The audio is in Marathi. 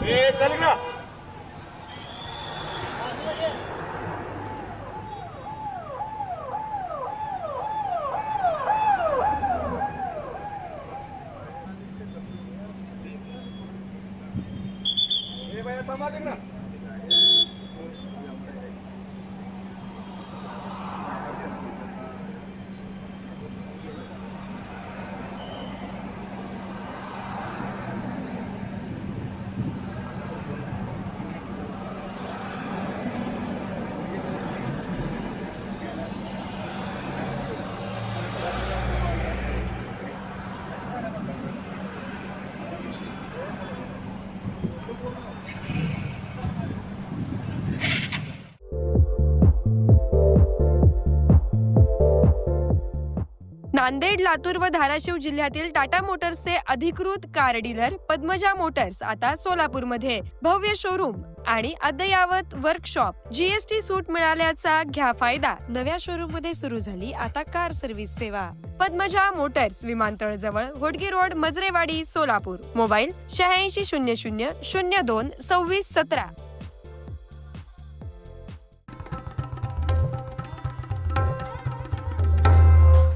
चल ना. नांदेड, लातूर व धाराशिव जिल्ह्यातील टाटा मोटर्सचे अधिकृत कार डीलर पद्मजा मोटर्स आता सोलापूरमध्ये. भव्य शोरूम आणि अद्ययावत वर्कशॉप, जीएसटी सूट मिळाल्याचा घ्या फायदा. नव्या शोरूम मध्ये सुरू झाली आता कार सर्व्हिस सेवा. पद्मजा मोटर्स, विमानतळ जवळ, होडगी रोड, मजरेवाडी, सोलापूर. मोबाईल 8600 02 26 17.